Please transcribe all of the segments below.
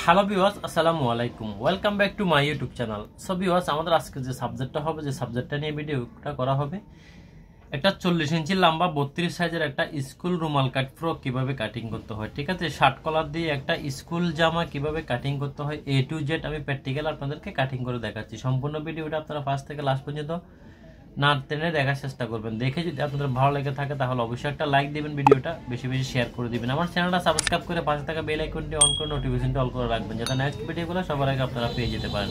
Hello viewers, আসসালামু আলাইকুম। Welcome back to my YouTube channel. So viewers, আমাদের আজকে যে সাবজেক্টটা হবে, যে সাবজেক্টটা নিয়ে ভিডিওটা করা হবে, একটা 40 ইঞ্চি লম্বা 32 সাইজের একটা স্কুল রুমাল কাট ফ্রক কিভাবে কাটিং করতে হয়, ঠিক আছে। শার্ট কলার দিয়ে একটা স্কুল জামা কিভাবে কাটিং করতে হয়, A to Z আমি প্র্যাকটিক্যাল আপনাদেরকে কাটিং করে দেখাচ্ছি। সম্পূর্ণ ভিডিওটা আপনারা ফার্স্ট থেকে লাস্ট পর্যন্ত না টেনে দেখার চেষ্টা করবেন। দেখে যদি আপনাদের ভালো লেগে থাকে তাহলে অবশ্যই একটা লাইক দিবেন, ভিডিওটা বেশি বেশি শেয়ার করে দিবেন। আমার চ্যানেলটা সাবস্ক্রাইব করে পাশে থাকা বেল আইকনটি অন করে নোটিফিকেশনটি অল করে রাখবেন, যাতে নেক্সট ভিডিওগুলো সবার আগে আপনারা পেয়ে যেতে পারেন।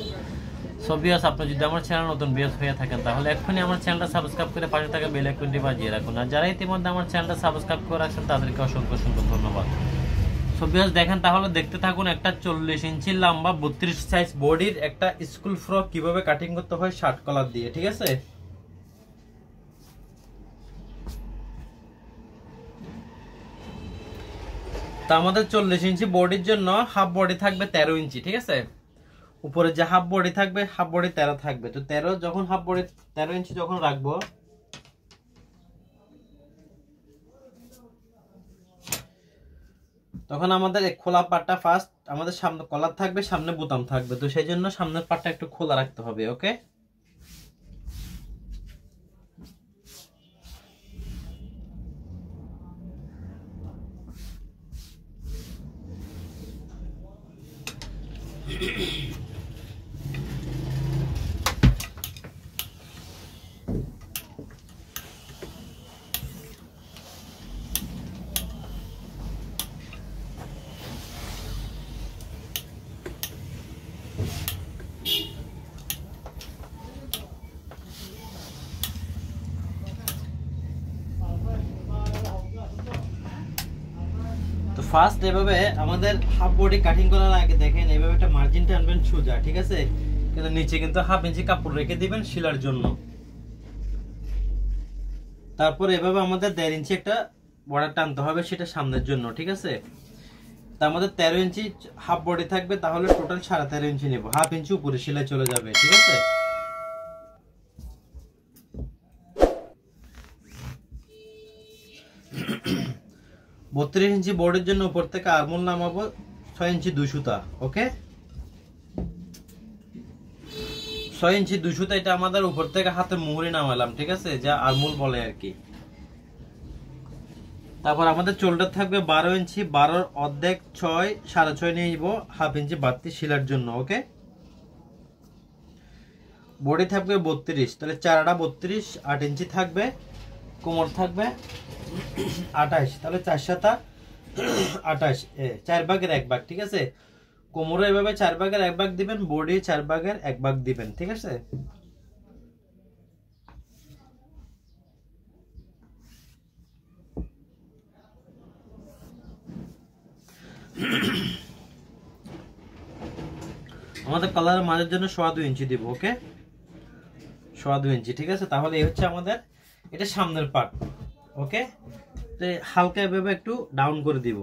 সো ভিউয়ার্স, আপনি যদি আমার চ্যানেল নতুন ভিউয়ার্স হয়ে থাকেন তাহলে এক্ষুনি আমার চ্যানেলটা সাবস্ক্রাইব করে পাশে থাকা বেল আইকনটি বাজিয়ে রাখুন। আর যারা ইতিমধ্যে আমার চ্যানেলটা সাবস্ক্রাইব করে রাখছেন তাদেরকে অসংখ্য অসংখ্য ধন্যবাদ। সো ভিউয়ার্স, দেখেন তাহলে দেখতে থাকুন। একটা 40 ইঞ্চি লম্বা 32 সাইজ বডির একটা স্কুল ফ্রক কিভাবে কাটিং করতে হয় শার্ট কলার দিয়ে, ঠিক আছে। তা আমাদের 40 ইঞ্চি বডির জন্য হাফ বডি থাকবে 13 ইঞ্চি, ঠিক আছে। উপরে যে হাফ বডি থাকবে, হাফ বডি 13 থাকবে। তো 13 যখন হাফ বডি 13 ইঞ্চি যখন রাখবো, তখন আমাদের খোলা পাটটা ফার্স্ট আমাদের সামনে কলার থাকবে, সামনে বোতাম থাকবে। তো সেই জন্য সামনের পাটটা একটু খোলা রাখতে হবে, ওকে। তো ফার্স্ট এভাবে আমাদের হাফ বডি কাটিং করার আগে দেখেন এভাবে একটা মার্জিন টানবেন সোজা, ঠিক আছে। কিন্তু নিচে কিন্তু হাফ ইঞ্চি কাপড় রেখে দিবেন শিলার জন্য। তারপর এভাবে আমাদের 1.5 ইঞ্চি একটা বর্ডার টানতে হবে, সেটা সামনের জন্য, ঠিক আছে। তা আমাদের 13 ইঞ্চি হাফ বডি থাকবে, তাহলে টোটাল 13.5 ইঞ্চি নেব। হাফ ইঞ্চি উপরে সেলাই চলে যাবে, ঠিক আছে। বত্রিশ ইঞ্চি বোর্ডের জন্য উপর থেকে আরমোল নামাবো 6 ইঞ্চি 2 সুতা, ওকে। 6 ইঞ্চি 2 সুতা, এটা আমাদের উপর থেকে হাতের মুহুরি নামালাম, ঠিক আছে, যা আরমোল বলে আর কি। তারপর আমাদের চোল্ডার থাকবে 12 ইঞ্চি, 12 অর্ধেক 6 6.5 নিয়ে নিব হাফ ইঞ্চি বাড়তি শিলার জন্য, ওকে। বডি থাকবে 32, তাহলে 4 32 8 ইঞ্চি থাকবে। কোমর থাকবে 28, তাহলে 4 7 28, 4 ভাগের 1 ভাগ, ঠিক আছে। কোমরে এভাবে 4 ভাগের 1 ভাগ দিবেন, বডি 4 ভাগের 1 ভাগ দিবেন, ঠিক আছে। আমাদের কলারের মাঝের জন্য 2.25 ইঞ্চি দিব, ওকে। 2.25 ইঞ্চি, ঠিক আছে। তাহলে এই হচ্ছে আমাদের এটা সামনের পার্ট, ওকে। তো হালকা এভাবে একটু ডাউন করে দিব।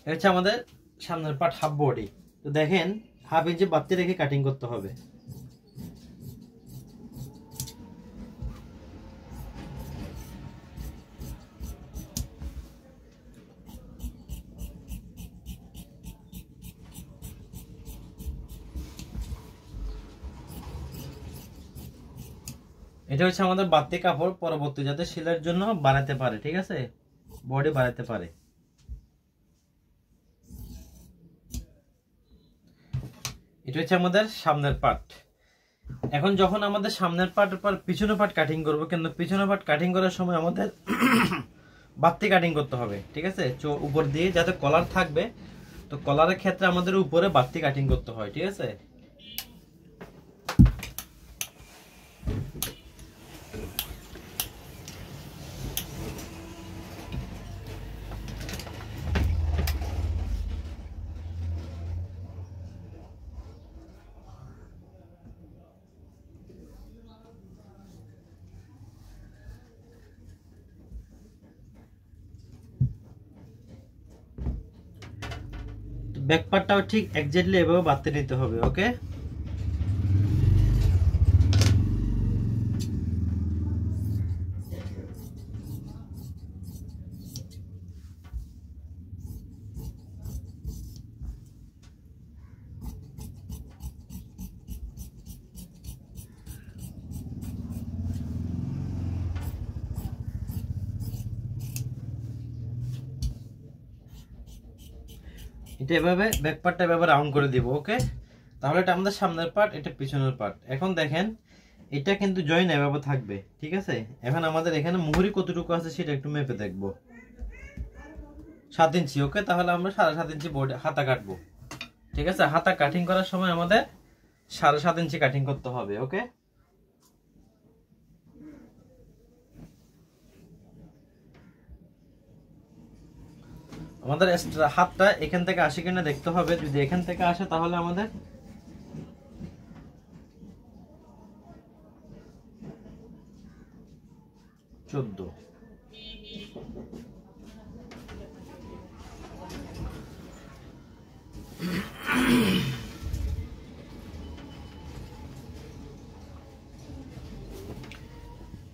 এটা হচ্ছে আমাদের সামনের পার্ট, হাফ বডি। তো দেখেন হাফ ইঞ্চি বাড়তি রেখে কাটিং করতে হবে। এটা হচ্ছে আমাদের বাড়তি কাপড়, পরবর্তী যাতে সেলাইয়ের জন্য বানাতে পারে, ঠিক আছে, বডি বানাতে পারে। এটা হচ্ছে আমাদের সামনের পার্ট। এখন যখন আমাদের সামনের পার্টের পর পিছনের পার্ট কাটিং করব, কিন্তু পিছনের পার্ট কাটিং করার সময় আমাদের বাড়তি কাটিং করতে হবে, ঠিক আছে। উপর দিয়ে যাতে কলার থাকবে, তো কলারের ক্ষেত্রে আমাদের উপরে বাড়তি কাটিং করতে হয়, ঠিক আছে। ব্যাক পার্টটাও ঠিক এক্স্যাক্টলি এভাবে বাঁধতে নিতে হবে, ওকে। এটা এভাবে ব্যাক পার্টটা এভাবে রাউন্ড করে দিব। ওকে, তাহলে এটা আমাদের সামনের পার্ট, এটা পিছনের পার্ট। এখন দেখেন এটা কিন্তু জয়েন এভাবে থাকবে, ঠিক আছে। এখন আমাদের এখানে মুহুরি কতটুকু আছে সেটা একটু মেপে দেখব। 7 ইঞ্চি। ওকে, তাহলে আমরা 7.5 ইঞ্চি বোর্ড হাতা কাটবো, ঠিক আছে। হাতা কাটিং করার সময় আমাদের 7.5 ইঞ্চি কাটিং করতে হবে। ওকে, আমাদের হাতটা এখান থেকে আসে কিনা দেখতে হবে। যদি এখান থেকে আসে তাহলে আমাদের চোদ্দ।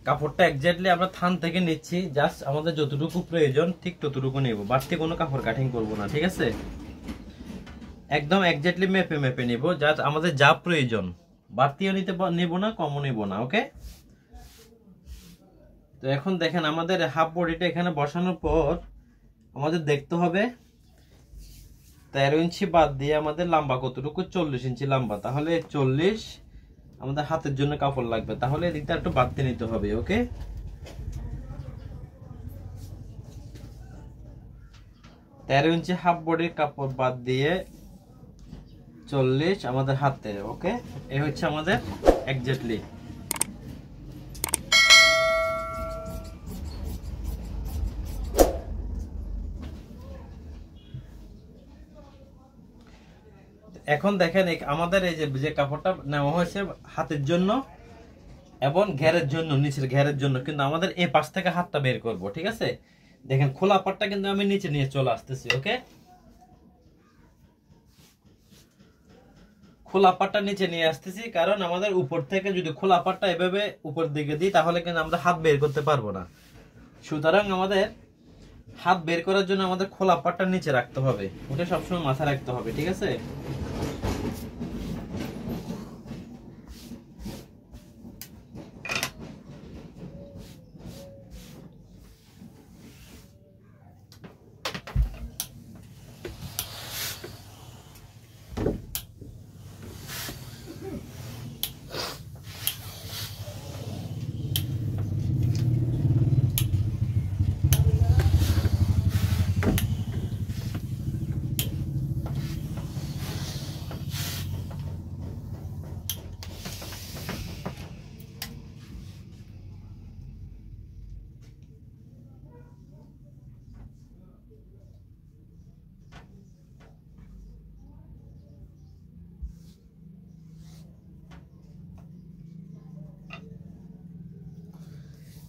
কাপড়টা এক্স্যাক্টলি আমরা থান থেকে নিচ্ছি, জাস্ট আমাদের যতটুকু প্রয়োজন ঠিক ততটুকু নেব, বাড়তি কোনো কাপড় কাটিং করব না, ঠিক আছে। একদম এক্স্যাক্টলি মেপে মেপে নিব, জাস্ট আমাদের যা প্রয়োজন, বাড়তিও নিব না, কমও নিব না। ওকে, তো এখন দেখেন আমাদের হাফ বডিটা এখানে বসানোর পর আমাদের দেখতে হবে 13 ইঞ্চি বাদ দিয়ে আমাদের লম্বা কতটুকু, 40 ইঞ্চি লম্বা। তাহলে 40 আমাদের হাতের জন্য কাপড় লাগবে, তাহলে এদিকটা একটু বাড়তি নিতে হবে। ওকে, 13 ইঞ্চি হাফ বডির কাপড় বাদ দিয়ে 40 আমাদের হাতে। ওকে, এই হচ্ছে আমাদের এক্স্যাক্টলি। এখন দেখেন আমাদের এই যে কাপড়টা নেওয়া হয়েছে হাতের জন্য এবং ঘেরের জন্য, নিচের ঘেরের জন্য, কিন্তু আমাদের এই পাশ থেকে হাতটা বের করব, ঠিক আছে। দেখেন খোলা পাটটা কিন্তু আমি নিচে নিয়ে চলে আসতেছি। ওকে, খোলা পাটটা নিচে নিয়ে আসতেছি, কারণ আমাদের উপর থেকে যদি খোলা পাটটা এভাবে উপর দিকে দিই তাহলে কিন্তু আমরা হাত বের করতে পারবো না। সুতরাং আমাদের হাত বের করার জন্য আমাদের খোলা পাটটা নিচে রাখতে হবে, ওটা সবসময় মাথায় রাখতে হবে, ঠিক আছে।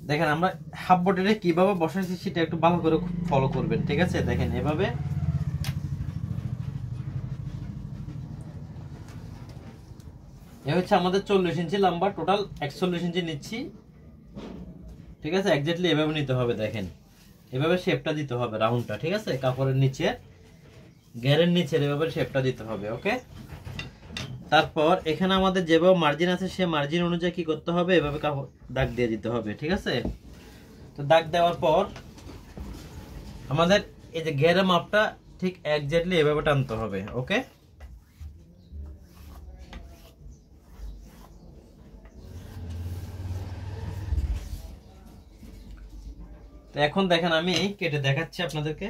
দেখেন আমরা হাফ বডিটা কিভাবে বসাইছি সেটা একটু ভালো করে ফলো করবেন, ঠিক আছে। দেখেন এভাবে এ হচ্ছে আমাদের 40 ইঞ্চি লম্বা, টোটাল 41 ইঞ্চি নিচ্ছি, ঠিক আছে। এক্স্যাক্টলি এভাবে নিতে হবে। দেখেন এভাবে শেপটা দিতে হবে, রাউন্ডটা, ঠিক আছে। কাপড়ের নিচে ঘেরের নিচে এভাবে শেপটা দিতে হবে। ওকে, তারপর এখানে আমাদের যেভাবে মার্জিন আছে সে মার্জিন অনুযায়ী কি করতে হবে, এভাবে কাপড় দাগ দিয়ে দিতে হবে, ঠিক আছে। তো দাগ দেওয়ার পর আমাদের এই যে ঘেরের মাপটা ঠিক এক্স্যাক্টলি এভাবে টানতে হবে। ওকে, তো এখন দেখেন আমি কেটে দেখাচ্ছি আপনাদেরকে।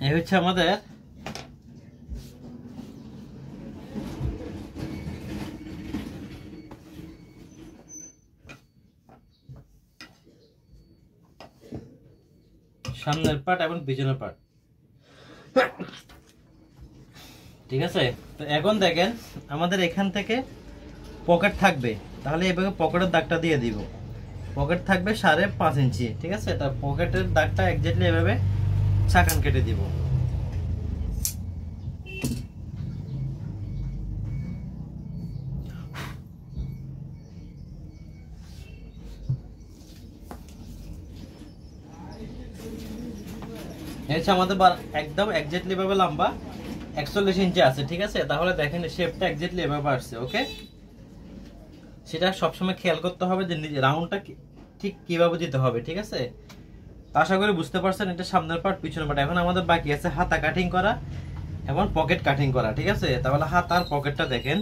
এই হচ্ছে আমাদের সামনের পার্ট এবং পিছনের পার্ট, ঠিক আছে। তো এখন দেখেন আমাদের এখান থেকে পকেট থাকবে, তাহলে এভাবে পকেটের দাগটা দিয়ে দিব। পকেট থাকবে 5.5 ইঞ্চি, ঠিক আছে। তা পকেটের দাগটা এক্স্যাক্টলি এভাবে ছাকান কেটে দিব। আমাদের একদম এক্স্যাক্টলি ভাবে লম্বা 41 ইঞ্চি আছে, ঠিক আছে। তাহলে দেখেন শেপটা এক্স্যাক্টলি এভাবে আসছে, ওকে। সেটা সবসময় খেয়াল করতে হবে যে রাউন্ডটা ঠিক কিভাবে দিতে হবে, ঠিক আছে। আশা করি বুঝতে পারছেন এটা সামনের পার্ট পিছনের পার্ট। এখন আমাদের বাকি আছে হাতা কাটিং করা এবং পকেট কাটিং করা, ঠিক আছে। তাহলে হাত আর পকেটটা দেখেন।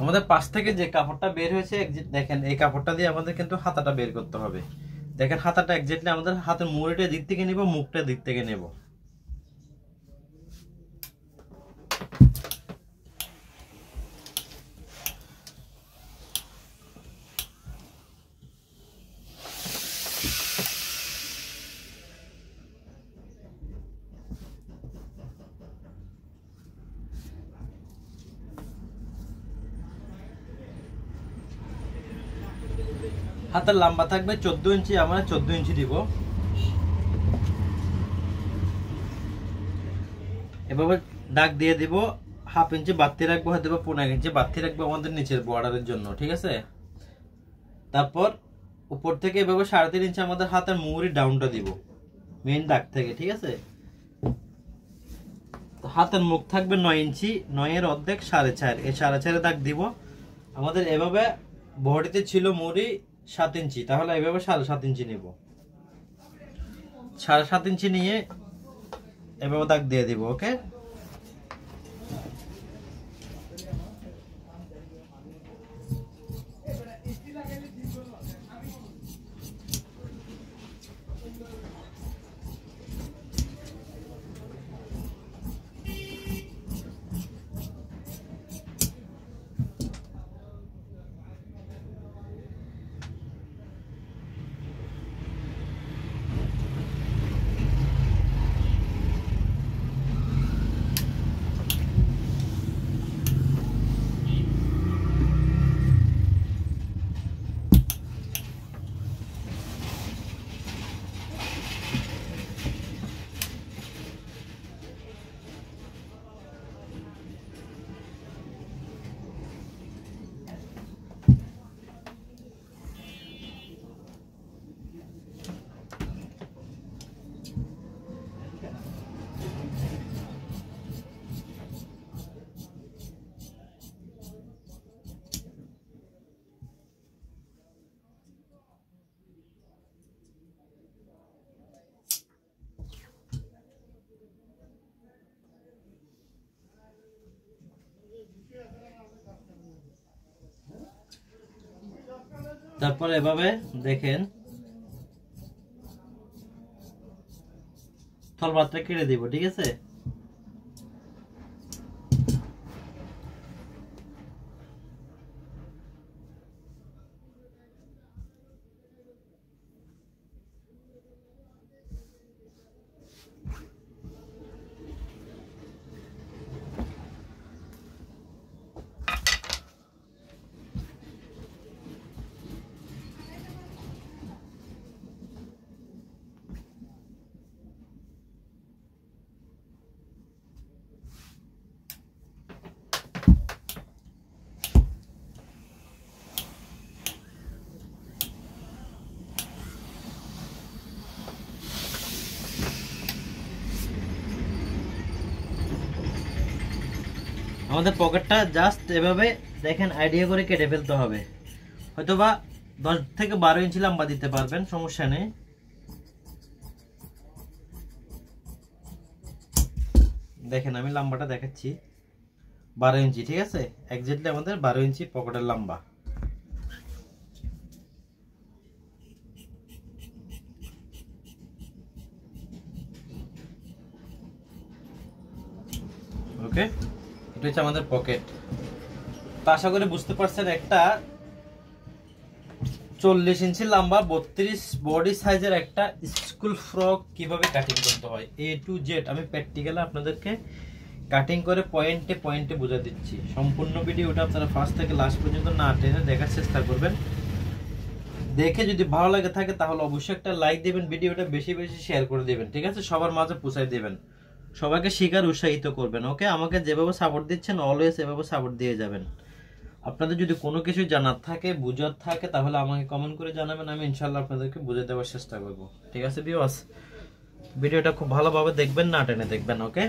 আমাদের পাশ থেকে যে কাপড়টা বের হয়েছে দেখেন, এই কাপড়টা দিয়ে আমাদের কিন্তু হাতাটা বের করতে হবে। দেখেন হাতাটা এক্স্যাক্টলি আমাদের হাতের মুড়িটা দিক থেকে নিব, মুখটা দিক থেকে নেব। হাতের লম্বা থাকবে 14 ইঞ্চি, আমরা 14 ইঞ্চি দিব। এভাবে দাগ দিয়ে দিব। 1/2 ইঞ্চি বাড়তি রাখবো, হয়তো 15 ইঞ্চি বাড়তি রাখবো আমাদের নিচের বর্ডারের জন্য, ঠিক আছে। তারপর উপর থেকে এভাবে 3.5 ইঞ্চি আমাদের হাতের মুহুরি ডাউনটা দিব মেইন দাগ থেকে, ঠিক আছে। হাতের মুখ থাকবে 9 ইঞ্চি, 9 এর অর্ধেক 4.5, এই 4.5 দাগ দিব। আমাদের এভাবে বডিতে ছিল মুহুরি 7 ইঞ্চি, তাহলে এভাবে 7.5 ইঞ্চি নিব। 7.5 ইঞ্চি নিয়ে এভাবে দাগ দিয়ে দিব, ওকে। তারপর এভাবে দেখেন তলবারটা কেটে দিব, ঠিক আছে। আমাদের পকেটটা জাস্ট এভাবে দেখেন আইডিয়া করে কেটে ফেলতে হবে। হয়তোবা 10 থেকে 12 ইঞ্চি লম্বা দিতে পারবেন, সমস্যা নেই। দেখেন আমি লম্বাটা দেখাচ্ছি 12 ইঞ্চি, ঠিক আছে। এক্স্যাক্টলি আমাদের 12 ইঞ্চি পকেটের লম্বা। ওকে, এটা হচ্ছে আমাদের পকেট। তো আশা করি বুঝতে পারছেন একটা 40 ইঞ্চি লম্বা 32 বডি সাইজের একটা স্কুল ফ্রক কিভাবে কাটিং করতে হয় A to Z। আমি প্র্যাকটিক্যালি আপনাদেরকে কাটিং করে পয়েন্টে পয়েন্টে বুঝা দিচ্ছি। সম্পূর্ণ ভিডিওটা আপনারা ফার্স্ট থেকে লাস্ট পর্যন্ত না টেনে দেখার চেষ্টা করবেন। দেখে যদি ভালো লাগে থাকে তাহলে অবশ্যই একটা লাইক দিবেন, ভিডিওটা বেশি বেশি শেয়ার করে দিবেন, ঠিক আছে? সবার মাঝে পৌঁছায় দিবেন, সবাইকে শেখার উৎসাহিত করবেন। ওকে, আমাকে যেভাবে সাপোর্ট দিচ্ছেন অলওয়েজ এভাবে সাপোর্ট দিয়ে যাবেন। আপনাদের যদি কোনো কিছু জানার থাকে, বুঝার থাকে, তাহলে আমাকে কমেন্ট করে জানাবেন, আমি ইনশাআল্লাহ আপনাদেরকে বুঝিয়ে দেওয়ার চেষ্টা করব, ঠিক আছে ভিউয়ার্স? ভিডিওটা খুব ভালোভাবে দেখবেন, না টেনে দেখবেন। ওকে,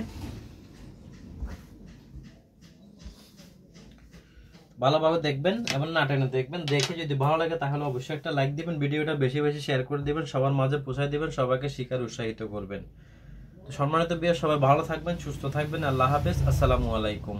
ভালোভাবে দেখবেন এবং না টেনে দেখবেন। দেখে যদি ভালো লাগে তাহলে অবশ্যই একটা লাইক দিবেন, ভিডিওটা বেশি বেশি শেয়ার করে দিবেন, সবার মাঝে পৌঁছায় দিবেন, সবাইকে শেখার উৎসাহিত করবেন। তো সম্মানিত ভিউয়ার, সবাই ভালো থাকবেন, সুস্থ থাকবেন। আল্লাহ হাফেজ, আসসালামু আলাইকুম।